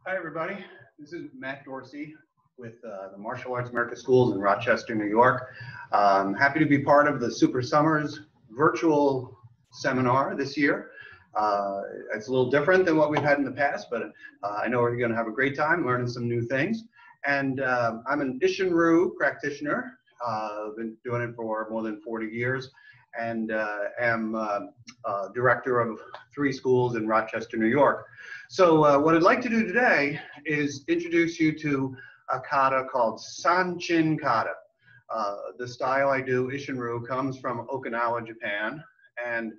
Hi, everybody. This is Matt Dorsey with the Martial Arts America Schools in Rochester, New York. Happy to be part of the Super Summers virtual seminar this year. It's a little different than what we've had in the past, but I know we're going to have a great time learning some new things. And I'm an Ishinryu practitioner. I've been doing it for more than 40 years and am director of 3 schools in Rochester, New York. So what I'd like to do today is introduce you to a kata called Sanchin kata. The style I do, Ishinryu, comes from Okinawa, Japan, and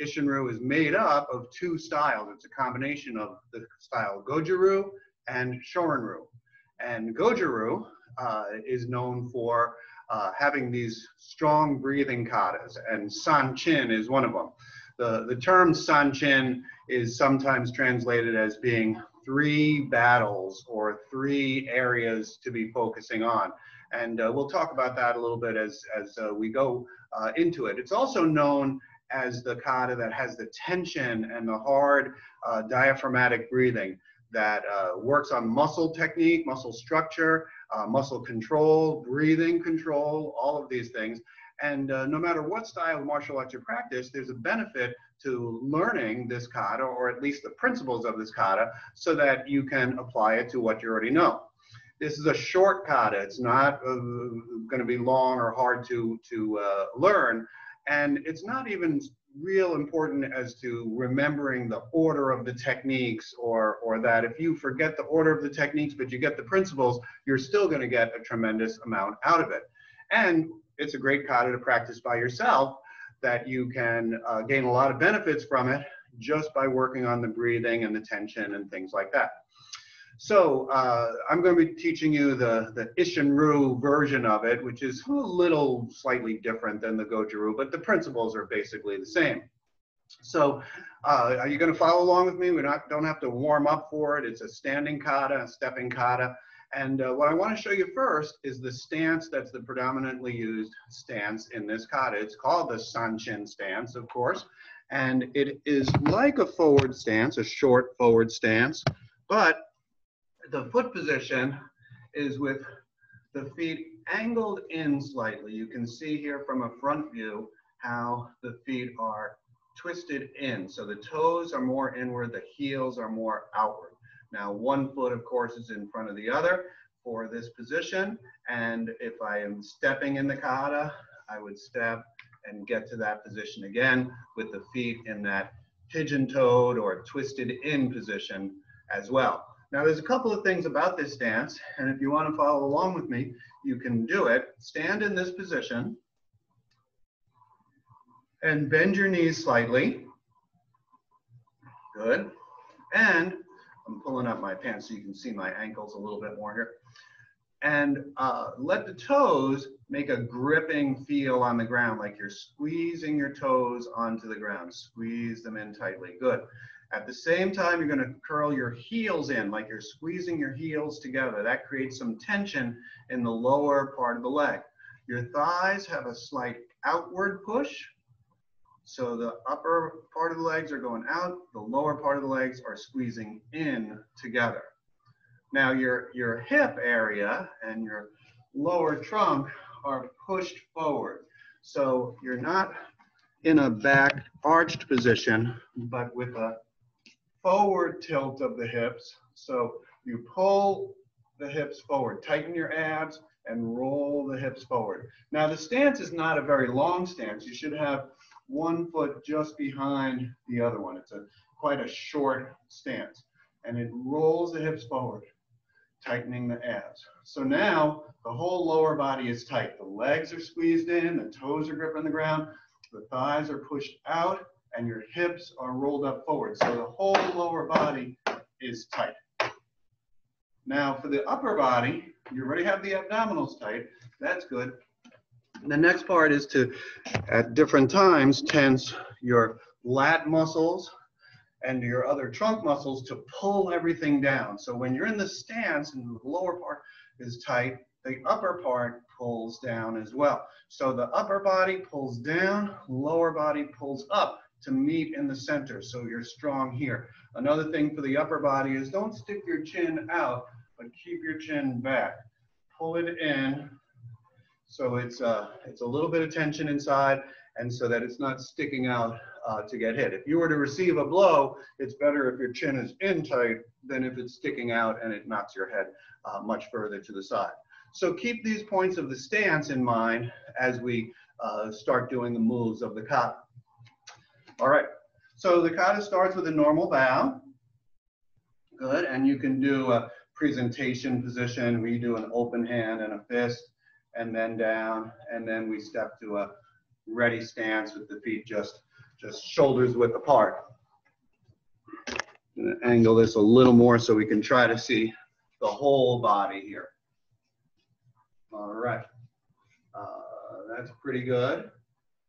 Ishinryu is made up of 2 styles. It's a combination of the style Goju-ryu and Shorin-ryu. And Goju-ryu is known for having these strong breathing katas, and Sanchin is one of them. The term Sanchin is sometimes translated as being 3 battles or 3 areas to be focusing on. And we'll talk about that a little bit as we go into it. It's also known as the kata that has the tension and the hard diaphragmatic breathing that works on muscle technique, muscle structure, muscle control, breathing control, all of these things. And no matter what style of martial arts you practice, there's a benefit to learning this kata, or at least the principles of this kata, so that you can apply it to what you already know. This is a short kata. It's not going to be long or hard to learn. And it's not even real important as to remembering the order of the techniques, or that if you forget the order of the techniques but you get the principles, you're still going to get a tremendous amount out of it. And it's a great kata to practice by yourself, that you can gain a lot of benefits from it just by working on the breathing and the tension and things like that. So I'm going to be teaching you the Ishinryu version of it, which is a little slightly different than the Goju-ryu, but the principles are basically the same. So are you going to follow along with me? We don't have to warm up for it. It's a standing kata, a stepping kata. And what I want to show you first is the stance that's the predominantly used stance in this kata. It's called the Sanchin stance, of course. And it is like a forward stance, a short forward stance, but the foot position is with the feet angled in slightly. You can see here from a front view how the feet are twisted in. So the toes are more inward, the heels are more outward. Now, one foot, of course, is in front of the other for this position. And if I am stepping in the kata, I would step and get to that position again with the feet in that pigeon-toed or twisted in position as well. Now, there's a couple of things about this stance, and if you want to follow along with me, you can do it. Stand in this position and bend your knees slightly. Good. And I'm pulling up my pants so you can see my ankles a little bit more here. And let the toes make a gripping feel on the ground, like you're squeezing your toes onto the ground. Squeeze them in tightly. Good. At the same time, you're going to curl your heels in, like you're squeezing your heels together. That creates some tension in the lower part of the leg. Your thighs have a slight outward push. So the upper part of the legs are going out, the lower part of the legs are squeezing in together. Now your hip area and your lower trunk are pushed forward. So you're not in a back arched position, but with a forward tilt of the hips. So you pull the hips forward, tighten your abs and roll the hips forward. Now the stance is not a very long stance. You should have one foot just behind the other one. It's quite a short stance, and it rolls the hips forward, tightening the abs. So now the whole lower body is tight. The legs are squeezed in, the toes are gripping the ground, the thighs are pushed out, and your hips are rolled up forward. So the whole lower body is tight. Now for the upper body, you already have the abdominals tight. That's good. The next part is to, at different times, tense your lat muscles and your other trunk muscles to pull everything down. So when you're in the stance and the lower part is tight, the upper part pulls down as well. So the upper body pulls down, lower body pulls up to meet in the center, so you're strong here. Another thing for the upper body is don't stick your chin out, but keep your chin back. Pull it in, so it's a little bit of tension inside, and so that it's not sticking out to get hit. If you were to receive a blow, it's better if your chin is in tight than if it's sticking out and it knocks your head much further to the side. So keep these points of the stance in mind as we start doing the moves of the kata. All right, so the kata starts with a normal bow. Good, and you can do a presentation position where you do an open hand and a fist, and then down, and then we step to a ready stance with the feet just shoulders width apart. I'm going to angle this a little more so we can try to see the whole body here. All right, that's pretty good.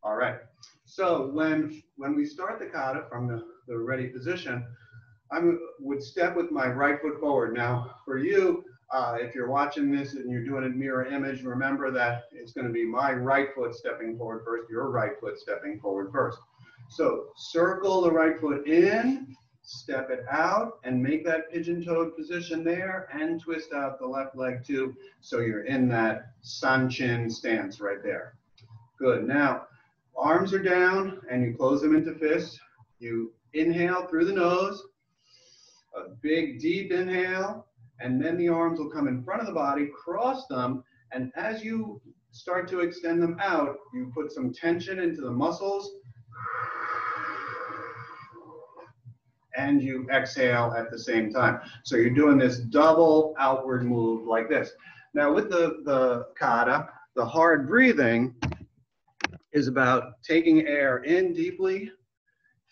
All right, so when we start the kata from the ready position, I would step with my right foot forward. Now, for you, if you're watching this and you're doing a mirror image, remember that it's going to be my right foot stepping forward first, your right foot stepping forward first. So circle the right foot in, step it out, and make that pigeon-toed position there, and twist out the left leg too, so you're in that Sanchin stance right there. Good. Now, arms are down, and you close them into fists. You inhale through the nose, a big, deep inhale, and then the arms will come in front of the body, cross them, and as you start to extend them out, you put some tension into the muscles, and you exhale at the same time. So you're doing this double outward move like this. Now with the kata, the hard breathing is about taking air in deeply,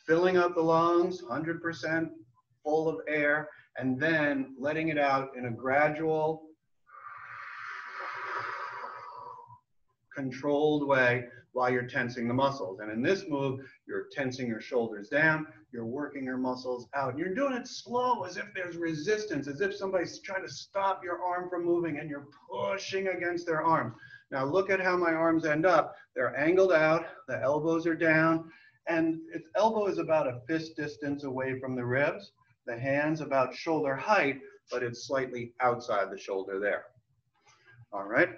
filling up the lungs, 100% full of air, and then letting it out in a gradual, controlled way while you're tensing the muscles. And in this move, you're tensing your shoulders down, you're working your muscles out. And you're doing it slow, as if there's resistance, as if somebody's trying to stop your arm from moving and you're pushing against their arms. Now look at how my arms end up. They're angled out, the elbows are down, and its elbow is about a fist distance away from the ribs. The hand's about shoulder height, but it's slightly outside the shoulder there. All right.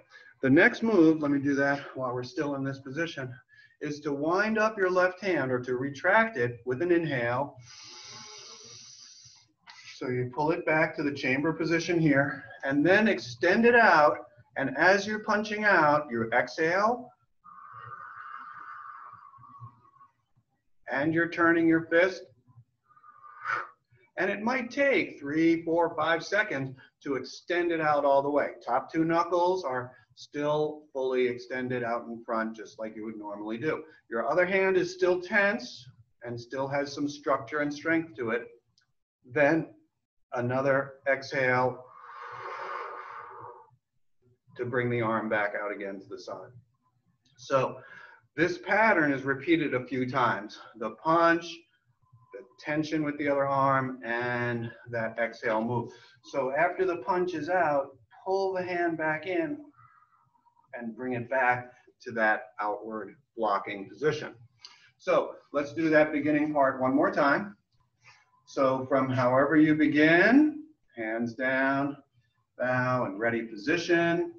The next move, let me do that while we're still in this position, is to wind up your left hand or to retract it with an inhale. So you pull it back to the chamber position here and then extend it out. And as you're punching out, you exhale and you're turning your fist. And it might take 3, 4, 5 seconds to extend it out all the way. Top two knuckles are still fully extended out in front, just like you would normally do. Your other hand is still tense and still has some structure and strength to it. Then another exhale to bring the arm back out again to the side. So this pattern is repeated a few times. The punch, the tension with the other arm, and that exhale move. So after the punch is out, pull the hand back in and bring it back to that outward blocking position. So let's do that beginning part one more time. So from however you begin, hands down, bow, and ready position.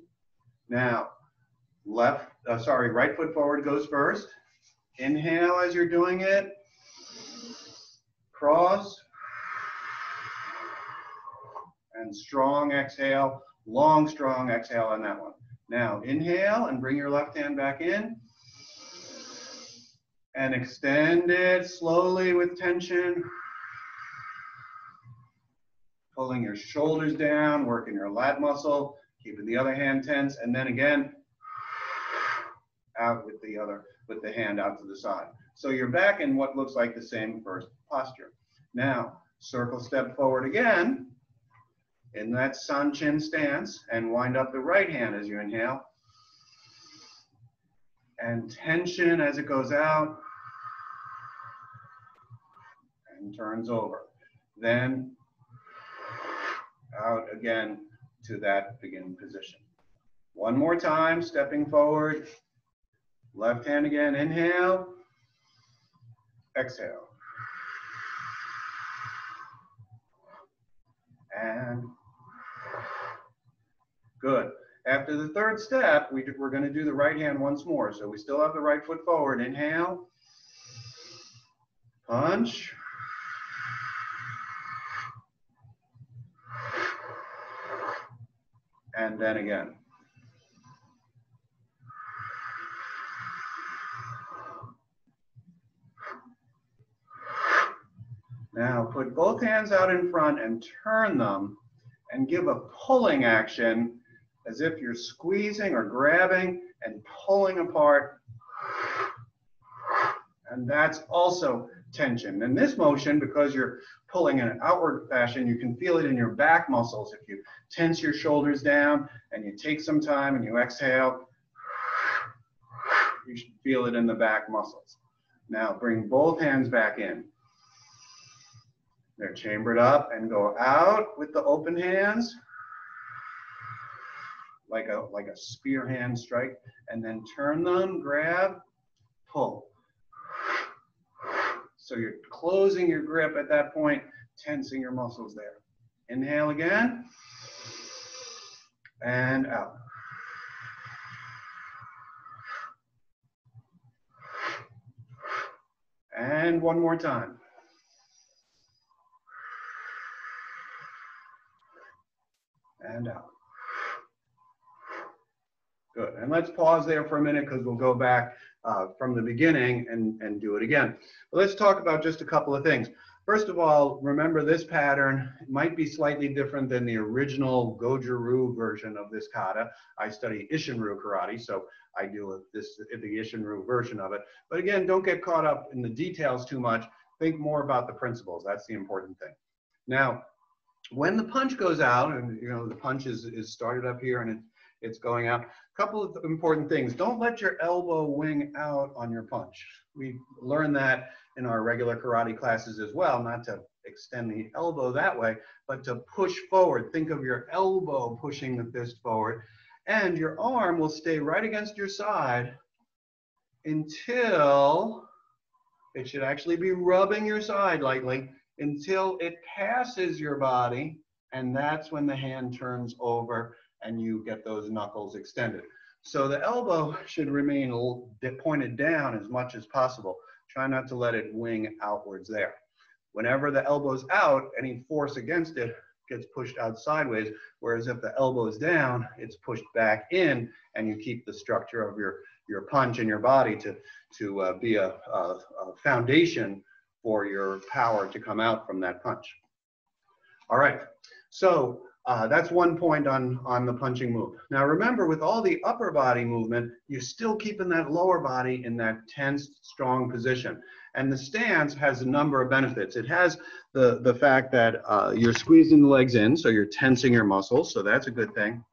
Now, right foot forward goes first. Inhale as you're doing it. Cross. And strong exhale, long, strong exhale on that one. Now, inhale and bring your left hand back in. And extend it slowly with tension. Pulling your shoulders down, working your lat muscle, keeping the other hand tense, and then again, out with the hand out to the side. So you're back in what looks like the same first posture. Now, circle step forward again in that Sanchin stance and wind up the right hand as you inhale. And tension as it goes out and turns over. Then out again to that beginning position. One more time, stepping forward. Left hand again, inhale. exhale. And good. After the third step, we're going to do the right hand once more. So we still have the right foot forward. Inhale. Punch. And then again. Now put both hands out in front and turn them and give a pulling action as if you're squeezing or grabbing and pulling apart. And that's also tension. In this motion, because you're pulling in an outward fashion, you can feel it in your back muscles. If you tense your shoulders down and you take some time and you exhale, you should feel it in the back muscles. Now bring both hands back in. They're chambered up and go out with the open hands, like a spear hand strike, and then turn them, grab, pull. So you're closing your grip at that point, tensing your muscles there. Inhale again, and out. And one more time. And out. Good. And let's pause there for a minute because we'll go back from the beginning and do it again. But let's talk about just a couple of things. First of all, remember this pattern might be slightly different than the original Goju-Ryu version of this kata. I study Isshin-Ryu karate, so I do the Isshin-Ryu version of it. But again, don't get caught up in the details too much. Think more about the principles. That's the important thing. Now, when the punch goes out, and you know the punch is started up here and it's going out, a couple of important things. Don't let your elbow wing out on your punch. We learned that in our regular karate classes as well, not to extend the elbow that way, but to push forward. Think of your elbow pushing the fist forward, and your arm will stay right against your side until it should actually be rubbing your side lightly, until it passes your body, and that's when the hand turns over and you get those knuckles extended. So the elbow should remain pointed down as much as possible. Try not to let it wing outwards there. Whenever the elbow's out, any force against it gets pushed out sideways, whereas if the elbow's down, it's pushed back in, and you keep the structure of your punch and your body to be a foundation for your power to come out from that punch. All right, so that's one point on the punching move. Now remember, with all the upper body movement, you're still keeping that lower body in that tense, strong position. And the stance has a number of benefits. It has the fact that you're squeezing the legs in, so you're tensing your muscles, so that's a good thing.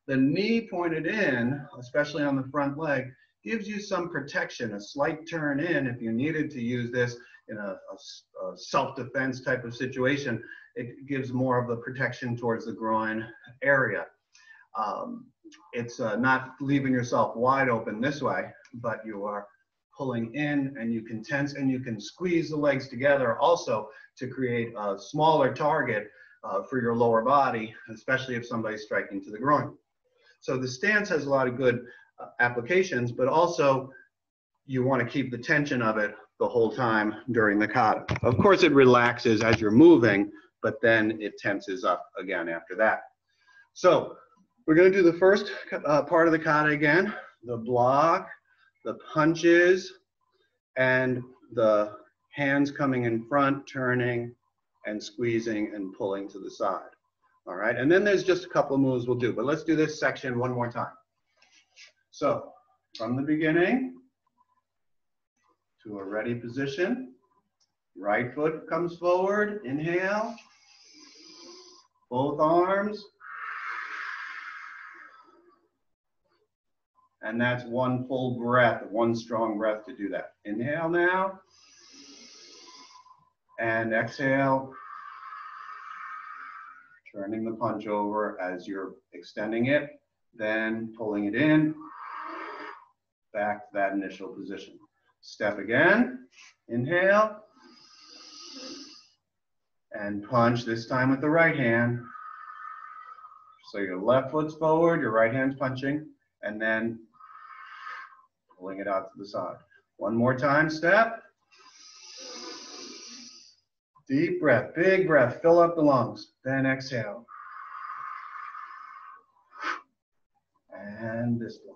The knee pointed in, especially on the front leg, gives you some protection, a slight turn in if you needed to use this in a self-defense type of situation. It gives more of the protection towards the groin area. It's not leaving yourself wide open this way, but you are pulling in, and you can tense and you can squeeze the legs together also to create a smaller target for your lower body, especially if somebody's striking to the groin. So the stance has a lot of good applications, but also you want to keep the tension of it the whole time during the kata. Of course, it relaxes as you're moving, but then it tenses up again after that. So we're going to do the first part of the kata again, the block, the punches, and the hands coming in front, turning and squeezing and pulling to the side. All right, and then there's just a couple of moves we'll do, but let's do this section one more time. So from the beginning to a ready position, right foot comes forward, inhale, both arms, and that's one full breath, one strong breath to do that. Inhale now, and exhale, turning the punch over as you're extending it, then pulling it in, back to that initial position. Step again. Inhale. And punch, this time with the right hand. So your left foot's forward, your right hand's punching, and then pulling it out to the side. One more time, step. Deep breath, big breath, fill up the lungs. Then exhale. And this block.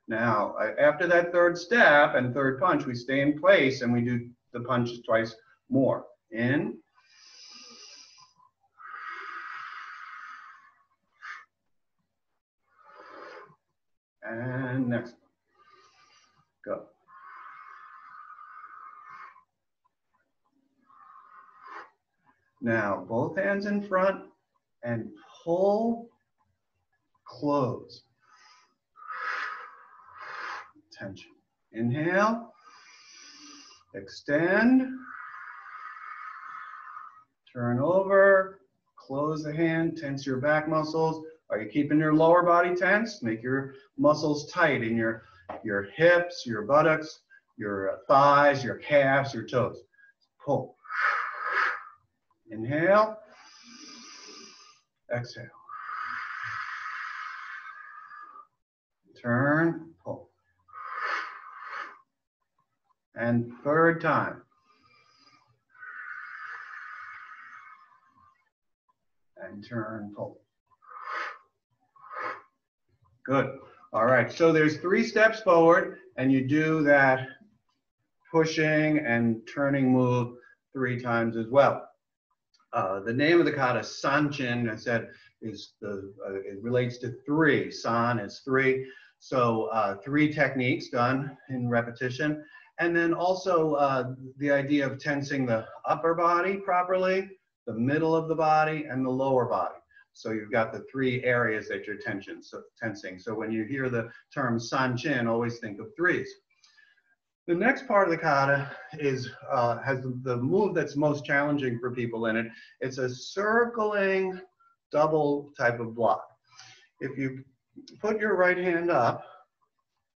Now, after that third step and third punch, we stay in place and we do the punches twice more. In. And next. Go. Now, both hands in front and pull, close. Tension. Inhale. Extend. Turn over. Close the hand. Tense your back muscles. Are you keeping your lower body tense? Make your muscles tight in your hips, your buttocks, your thighs, your calves, your toes. Pull. Inhale. Exhale. Turn. Pull. And third time. And turn. Pull. Good. All right, so there's 3 steps forward, and you do that pushing and turning move 3 times as well. The name of the kata, Sanchin, I said, is it relates to 3. San is 3. So 3 techniques done in repetition. And then also the idea of tensing the upper body properly, the middle of the body, and the lower body. So you've got the 3 areas that you're tensing. So when you hear the term Sanchin, always think of 3s. The next part of the kata is, has the move that's most challenging for people in it. It's a circling double type of block. If you put your right hand up,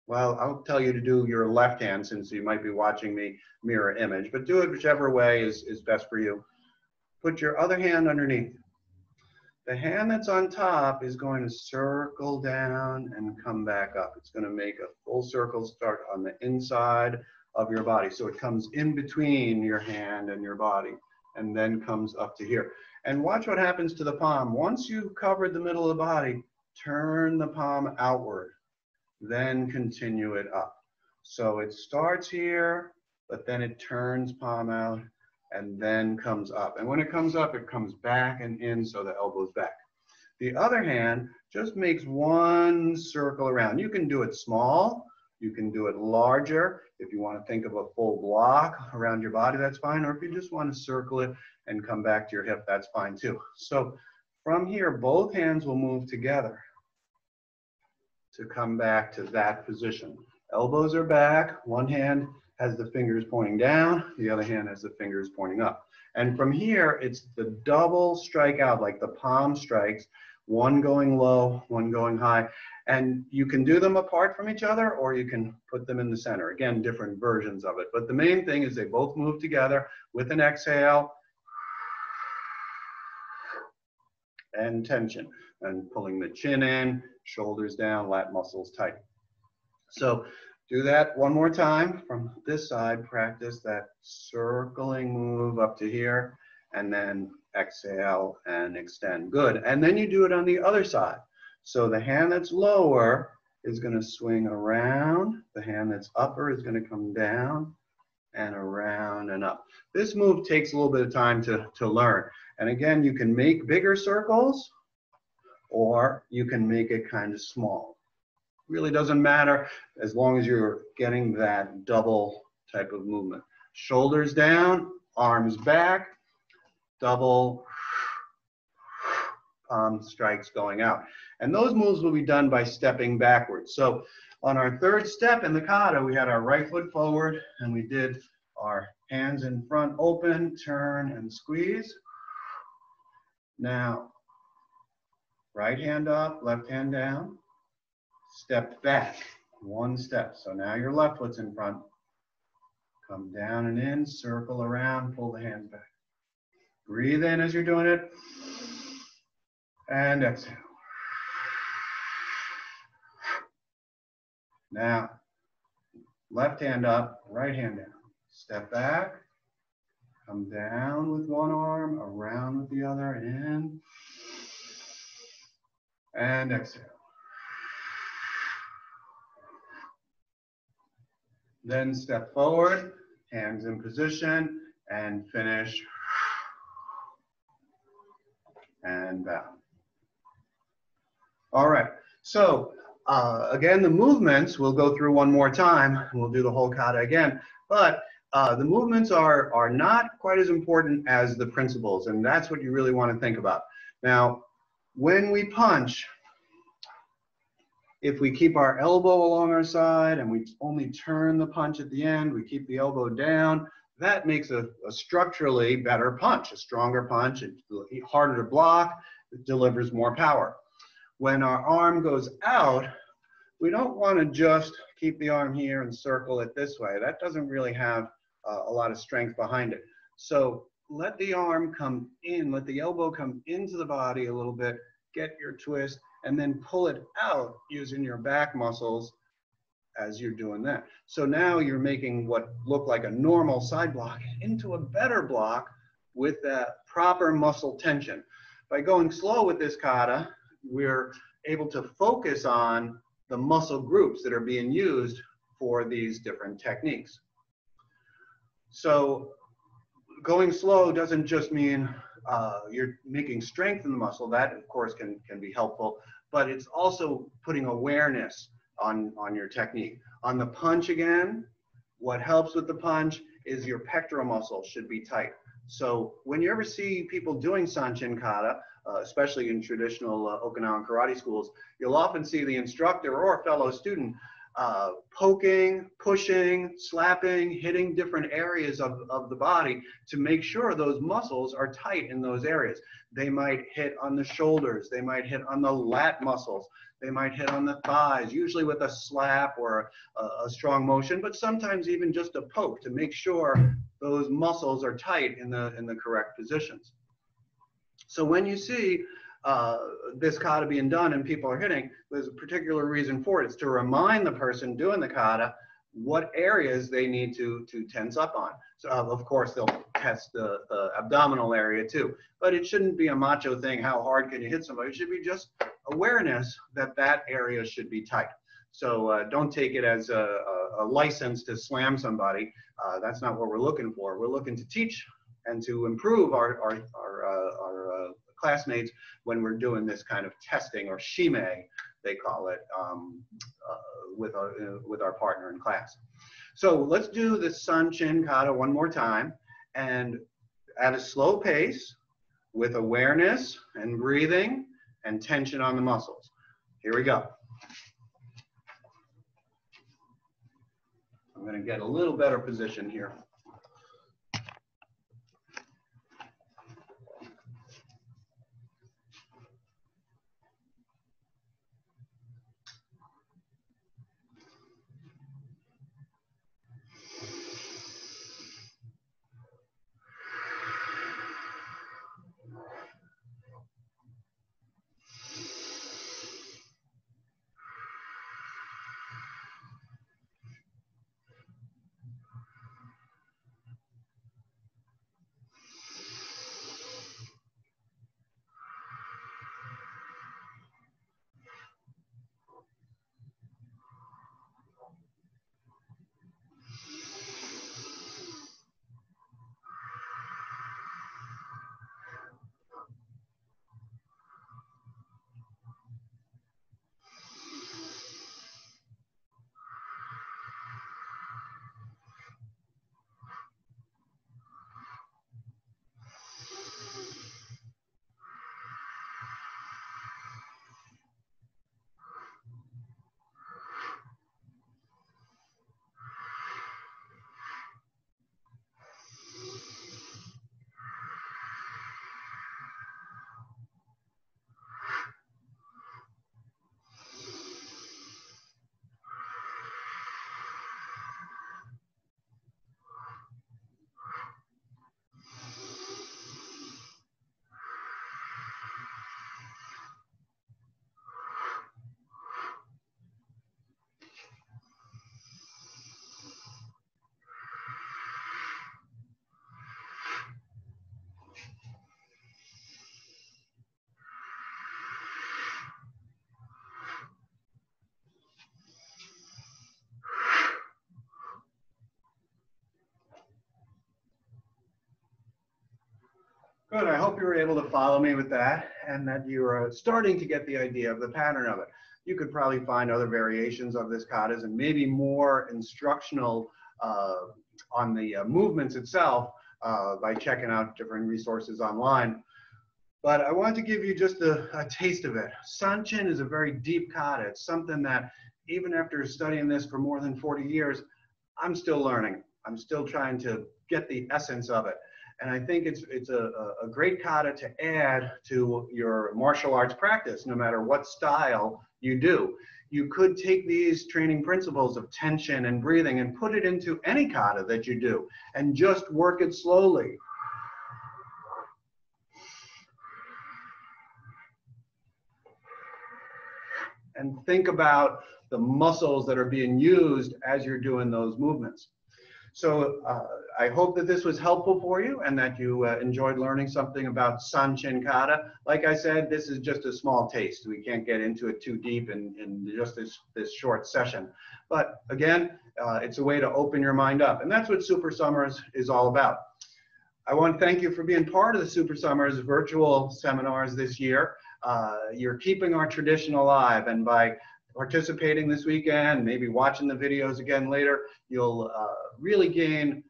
well, I'll tell you to do your left hand since you might be watching the mirror image, but do it whichever way is best for you. Put your other hand underneath. The hand that's on top is going to circle down and come back up. It's going to make a full circle start on the inside of your body. So it comes in between your hand and your body and then comes up to here. And watch what happens to the palm. Once you've covered the middle of the body, turn the palm outward, then continue it up. So it starts here, but then it turns palm out and then comes up. And when it comes up, it comes back and in, so the elbow's back. The other hand just makes 1 circle around. You can do it small, you can do it larger. If you want to think of a full block around your body, that's fine. Or if you just want to circle it and come back to your hip, that's fine too. So from here, both hands will move together to come back to that position. Elbows are back, one hand has the fingers pointing down, the other hand has the fingers pointing up. And from here, it's the double strike out, like the palm strikes, one going low, one going high. And you can do them apart from each other, or you can put them in the center. Again, different versions of it. But the main thing is they both move together with an exhale and tension, and pulling the chin in, shoulders down, lat muscles tight. So do that one more time from this side. Practice that circling move up to here, and then exhale and extend. Good. And then you do it on the other side. So the hand that's lower is going to swing around. The hand that's upper is going to come down and around and up. This move takes a little bit of time to learn. And again, you can make bigger circles, or you can make it kind of small. Really doesn't matter as long as you're getting that double type of movement. Shoulders down, arms back, double palm strikes going out. And those moves will be done by stepping backwards. So on our third step in the kata, we had our right foot forward and we did our hands in front open, turn and squeeze. Now, right hand up, left hand down. Step back, One step. So now your left foot's in front. Come down and in, circle around, pull the hands back. Breathe in as you're doing it. And exhale. Now, left hand up, right hand down. Step back. Come down with one arm, around with the other, in. And exhale. Then step forward, hands in position, and finish. And bow. All right, so again, the movements we'll go through one more time. We'll do the whole kata again, but the movements are not quite as important as the principles, and that's what you really want to think about. Now, when we punch, if we keep our elbow along our side and we only turn the punch at the end, we keep the elbow down, that makes a structurally better punch, a stronger punch. It's harder to block, it delivers more power. When our arm goes out, we don't want to just keep the arm here and circle it this way. That doesn't really have a lot of strength behind it. So let the arm come in, let the elbow come into the body a little bit, get your twist, and then pull it out using your back muscles as you're doing that. So now you're making what looked like a normal side block into a better block with that proper muscle tension. By going slow with this kata, we're able to focus on the muscle groups that are being used for these different techniques. So going slow doesn't just mean you're making strength in the muscle. That, of course, can be helpful, but it's also putting awareness on your technique. On the punch again, what helps with the punch is your pectoral muscle should be tight. So when you ever see people doing Sanchin kata, especially in traditional Okinawan karate schools, you'll often see the instructor or fellow student poking, pushing, slapping, hitting different areas of the body to make sure those muscles are tight in those areas. They might hit on the shoulders, they might hit on the lat muscles, they might hit on the thighs, usually with a slap or a strong motion, but sometimes even just a poke to make sure those muscles are tight in the correct positions. So when you see this kata being done and people are hitting, there's a particular reason for it. It's to remind the person doing the kata what areas they need to tense up on. So of course they'll test the abdominal area too, but it shouldn't be a macho thing. How hard can you hit somebody? It should be just awareness that that area should be tight. So don't take it as a license to slam somebody. That's not what we're looking for. We're looking to teach and to improve our classmates when we're doing this kind of testing, or shime, they call it, with our partner in class. So let's do the Sanchin kata one more time, and at a slow pace, with awareness and breathing and tension on the muscles. Here we go. I'm going to get a little better position here. Good. I hope you were able to follow me with that and that you're starting to get the idea of the pattern of it. You could probably find other variations of this katas and maybe more instructional on the movements itself by checking out different resources online. But I want to give you just a taste of it. Sanchin is a very deep kata. It's something that even after studying this for more than 40 years, I'm still learning. I'm still trying to get the essence of it. And I think it's a great kata to add to your martial arts practice, no matter what style you do. You could take these training principles of tension and breathing and put it into any kata that you do and just work it slowly. And think about the muscles that are being used as you're doing those movements. So I hope that this was helpful for you and that you enjoyed learning something about Sanchin kata. Like I said, this is just a small taste. We can't get into it too deep in just this short session. But again, it's a way to open your mind up. And that's what Super Summers is all about. I want to thank you for being part of the Super Summers virtual seminars this year. You're keeping our tradition alive, and by participating this weekend, maybe watching the videos again later, you'll really gain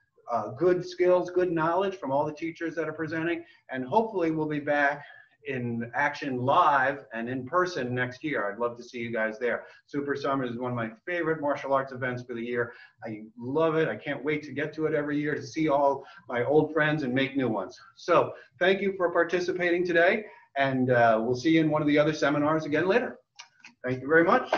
good skills, good knowledge from all the teachers that are presenting, and hopefully we'll be back in action live and in person next year. I'd love to see you guys there. Super Summers is one of my favorite martial arts events for the year. I love it. I can't wait to get to it every year to see all my old friends and make new ones. So thank you for participating today, and we'll see you in one of the other seminars again later. Thank you very much.